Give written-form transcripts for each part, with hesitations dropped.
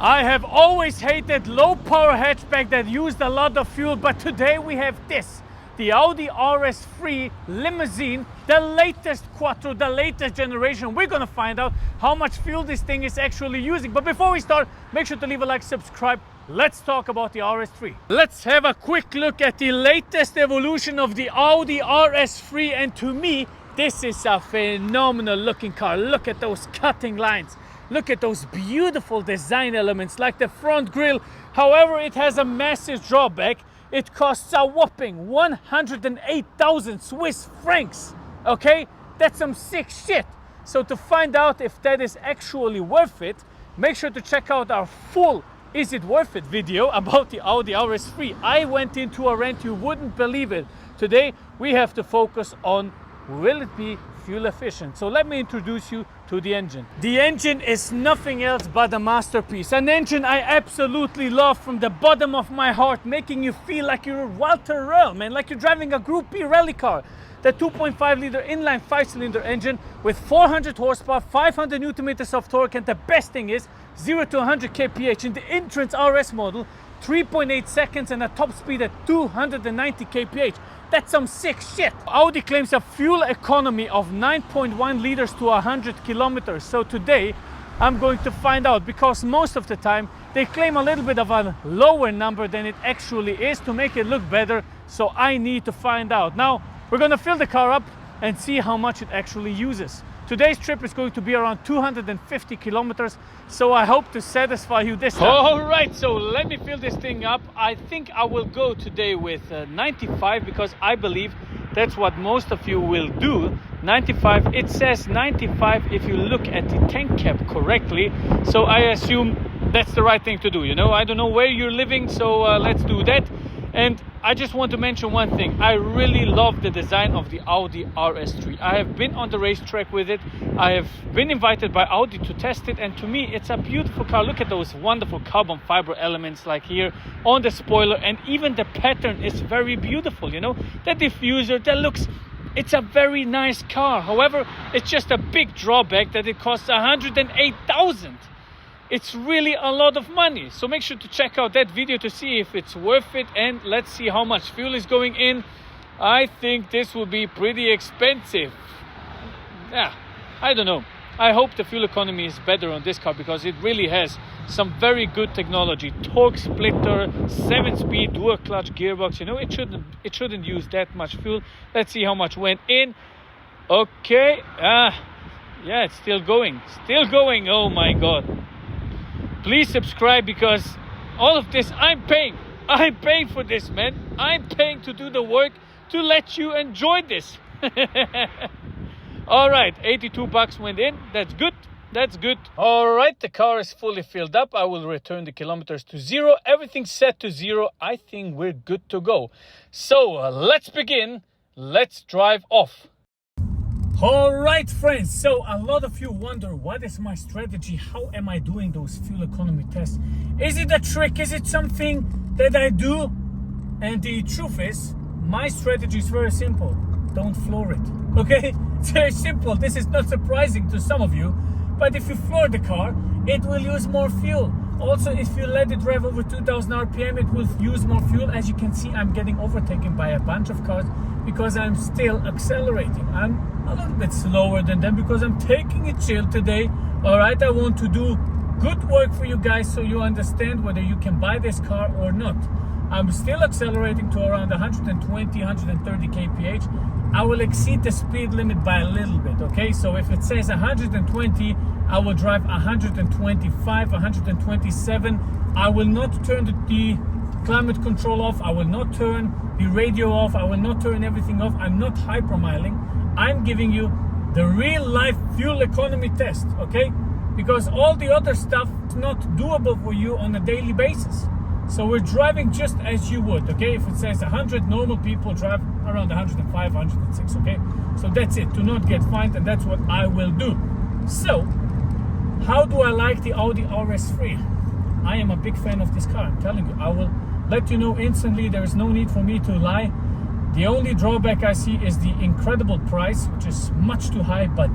I have always hated low power hatchback that used a lot of fuel, but today we have this, the Audi RS3 Limousine, the latest Quattro, the latest generation. We're gonna find out how much fuel this thing is actually using. But before we start, make sure to leave a like, subscribe. Let's talk about the RS3. Let's have a quick look at the latest evolution of the Audi RS3, and to me, this is a phenomenal looking car. Look at those cutting lines. Look at those beautiful design elements like the front grille. However, it has a massive drawback. It costs a whopping 108,000 Swiss francs. Okay, that's some sick shit. So to find out if that is actually worth it, make sure to check out our full Is It Worth It video about the Audi RS3. I went into a rant, you wouldn't believe it. Today we have to focus on, will it be fuel efficient? So let me introduce you to the engine. The engine is nothing else but a masterpiece. An engine I absolutely love from the bottom of my heart, making you feel like you're Walter Röhrl, man, like you're driving a Group B rally car. The 2.5 liter inline 5-cylinder engine with 400 horsepower, 500 Newton meters of torque, and the best thing is 0 to 100 kph in the Entrance RS model, 3.8 seconds and a top speed at 290 kph. That's some sick shit. Audi claims a fuel economy of 9.1 liters to 100 kilometers. So today I'm going to find out, because most of the time they claim a little bit of a lower number than it actually is to make it look better. So I need to find out. Now we're gonna fill the car up and see how much it actually uses. Today's trip is going to be around 250 kilometers, so I hope to satisfy you this time. All right, so let me fill this thing up. I think I will go today with 95, because I believe that's what most of you will do. 95, it says 95 if you look at the tank cap correctly, so I assume that's the right thing to do, you know? I don't know where you're living, so let's do that. And I just want to mention one thing. I really love the design of the Audi RS3. I have been on the racetrack with it. I have been invited by Audi to test it, and to me it's a beautiful car. Look at those wonderful carbon fiber elements like here on the spoiler, and even the pattern is very beautiful, you know? The diffuser, that looks, it's a very nice car. However, it's just a big drawback that it costs 108,000. It's really a lot of money. So make sure to check out that video to see if it's worth it, and let's see how much fuel is going in. I think this will be pretty expensive. Yeah, I don't know. I hope the fuel economy is better on this car, because it really has some very good technology. Torque splitter, 7-speed dual clutch gearbox. You know, it shouldn't use that much fuel. Let's see how much went in. Okay, yeah, it's still going. Oh my god. Please subscribe, because all of this I'm paying for this, man. I'm paying to do the work to let you enjoy this. All right, 82 bucks went in. That's good. All right, the car is fully filled up. I will return the kilometers to 0. Everything's set to 0. I think we're good to go. So let's begin. Let's drive off. All right, friends, so a lot of you wonder, what is my strategy? How am I doing those fuel economy tests? Is it a trick? Is it something that I do? And the truth is, my strategy is very simple. Don't floor it, okay? It's very simple. This is not surprising to some of you, but if you floor the car, it will use more fuel. Also, if you let it rev over 2000 RPM, it will use more fuel. As you can see, I'm getting overtaken by a bunch of cars because I'm still accelerating. I'm a little bit slower than them because I'm taking it chill today. All right, I want to do good work for you guys so you understand whether you can buy this car or not. I'm still accelerating to around 120, 130 kph. I will exceed the speed limit by a little bit, okay? So if it says 120, I will drive 125, 127. I will not turn the climate control off. I will not turn the radio off. I will not turn everything off. I'm not hypermiling. I'm giving you the real life fuel economy test, okay? Because all the other stuff is not doable for you on a daily basis. So we're driving just as you would, okay? If it says 100, normal people drive around 105, 106, okay? So that's it, to not get fined, and that's what I will do. So, how do I like the Audi RS3? I am a big fan of this car, I'm telling you. I will let you know instantly. There is no need for me to lie. The only drawback I see is the incredible price, which is much too high, but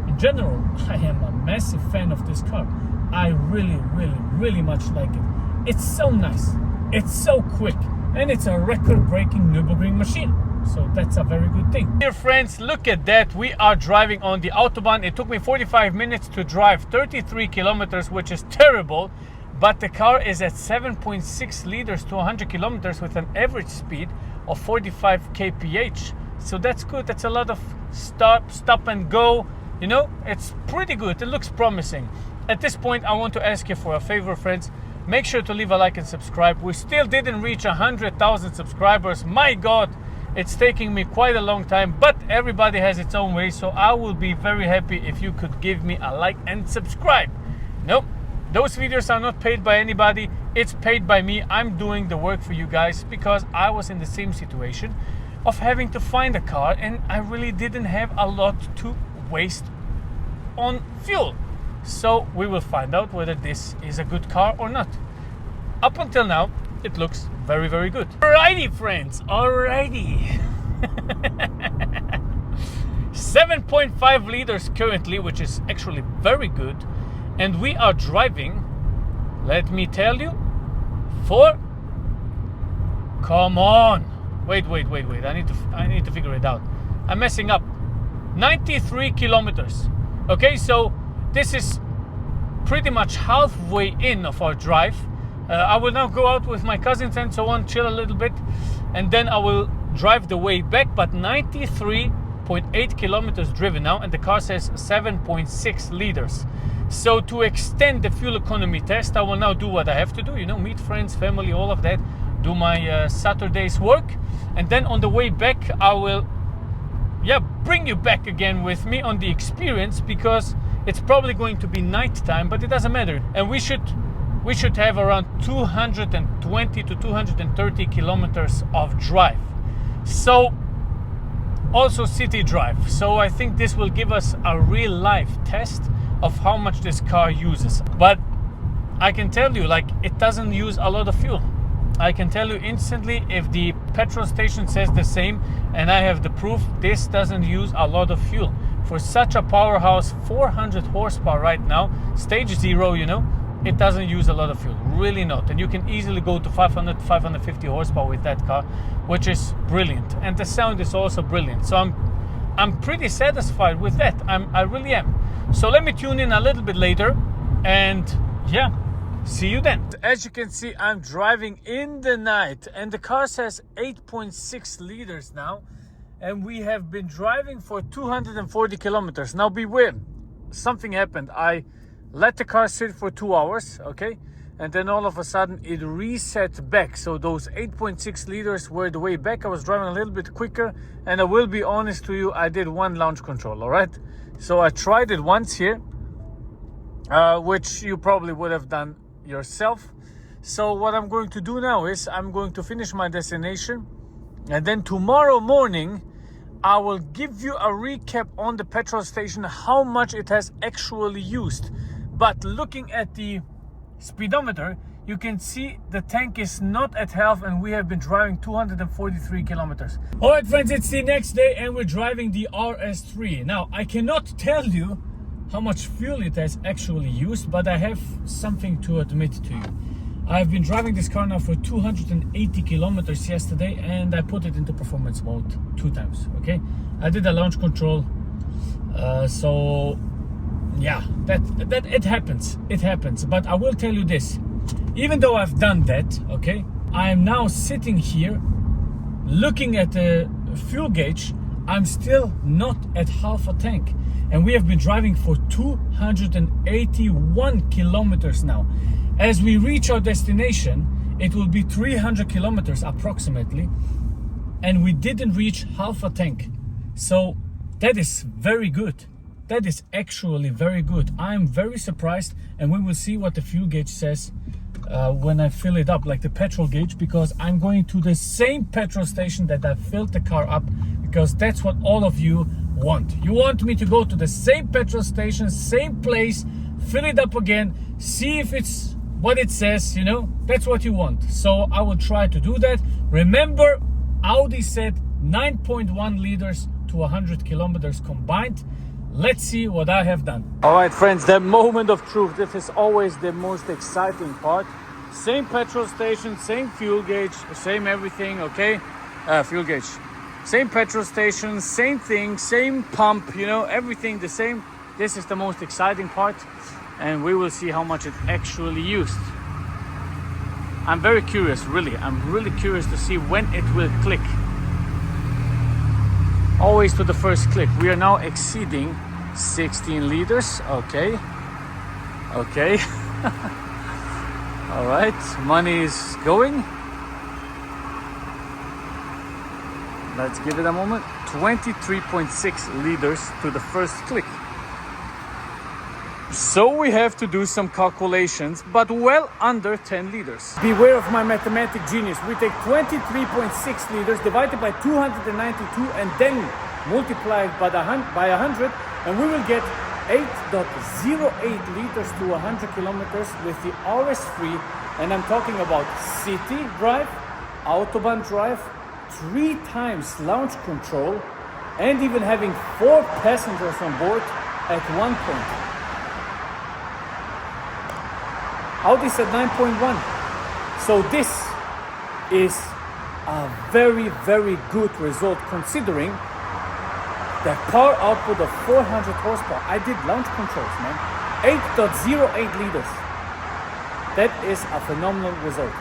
in general, I am a massive fan of this car. I really much like it. It's so nice, it's so quick, and it's a record-breaking Nürburgring machine. So that's a very good thing. Dear friends, look at that. We are driving on the Autobahn. It took me 45 minutes to drive 33 kilometers, which is terrible. But the car is at 7.6 liters to 100 kilometers with an average speed of 45 kph. So that's good. That's a lot of stop and go. You know, it's pretty good. It looks promising. At this point, I want to ask you for a favor, friends. Make sure to leave a like and subscribe. We still didn't reach 100,000 subscribers. My God, it's taking me quite a long time, but everybody has its own way. So I will be very happy if you could give me a like and subscribe. Nope. Those videos are not paid by anybody. It's paid by me. I'm doing the work for you guys because I was in the same situation of having to find a car and I really didn't have a lot to waste on fuel. So we will find out whether this is a good car or not. Up until now, it looks very good. Alrighty, friends. Alrighty. 7.5 liters currently, which is actually very good. And we are driving, let me tell you, for, come on, wait, I need to figure it out. I'm messing up. 93 kilometers. Okay, so this is pretty much halfway in of our drive. I will now go out with my cousins and so on, chill a little bit, and then I will drive the way back, but 93.8 kilometers driven now, and the car says 7.6 liters. So to extend the fuel economy test, I will now do what I have to do, you know, meet friends, family, all of that, do my Saturday's work, and then on the way back, I will, bring you back again with me on the experience, because it's probably going to be night time, but it doesn't matter. And we should have around 220 to 230 kilometers of drive. So also city drive. So I think this will give us a real life test of how much this car uses. But I can tell you, like, it doesn't use a lot of fuel. I can tell you instantly if the petrol station says the same, and I have the proof, this doesn't use a lot of fuel. For such a powerhouse, 400 horsepower right now, stage 0, you know, it doesn't use a lot of fuel, really not. And you can easily go to 500, 550 horsepower with that car, which is brilliant. And the sound is also brilliant. So I'm pretty satisfied with that. I really am. So let me tune in a little bit later and see you then. As you can see, I'm driving in the night and the car says 8.6 liters now, and we have been driving for 240 kilometers. Now beware, something happened. I let the car sit for 2 hours, okay? And then all of a sudden it reset back. So those 8.6 liters were the way back. I was driving a little bit quicker, and I will be honest to you, I did one launch control, all right? So I tried it once here, which you probably would have done yourself. So what I'm going to do now is I'm going to finish my destination, and then tomorrow morning I will give you a recap on the petrol station, how much it has actually used. But looking at the speedometer, you can see the tank is not at half, and we have been driving 243 kilometers. All right, friends, it's the next day and we're driving the RS3. Now, I cannot tell you how much fuel it has actually used, but I have something to admit to you. I've been driving this car now for 280 kilometers yesterday, and I put it into performance mode 2 times, okay? I did a launch control, so yeah, that it happens. But I will tell you this, even though I've done that, okay, I am now sitting here looking at the fuel gauge. I'm still not at half a tank, and we have been driving for 281 kilometers now. As we reach our destination, it will be 300 kilometers approximately, and we didn't reach half a tank. So that is very good. That is actually very good. I'm very surprised, and we will see what the fuel gauge says when I fill it up, like the petrol gauge, because I'm going to the same petrol station that I filled the car up, because that's what all of you want. You want me to go to the same petrol station, same place, fill it up again, see if it's what it says, you know, that's what you want. So I will try to do that. Remember, Audi said 9.1 liters to 100 kilometers combined. Let's see what I have done. All right, friends, the moment of truth. This is always the most exciting part. Same petrol station, same fuel gauge, same everything, okay? Fuel gauge. Same petrol station, same thing, same pump, you know, everything the same. This is the most exciting part, and we will see how much it actually used. I'm very curious, really. I'm really curious to see when it will click. Always to the first click. We are now exceeding 16 liters. Okay. Okay. All right. Money is going. Let's give it a moment. 23.6 liters to the first click. So we have to do some calculations, but well under 10 liters. Beware of my mathematic genius. We take 23.6 liters divided by 292 and then multiply it by 100, and we will get 8.08 liters to 100 kilometers with the RS3. And I'm talking about city drive, Autobahn drive, 3 times launch control, and even having 4 passengers on board at one point. Audi's at 9.1. So this is a very, very good result considering the power output of 400 horsepower. I did launch controls, man. 8.08 liters. That is a phenomenal result.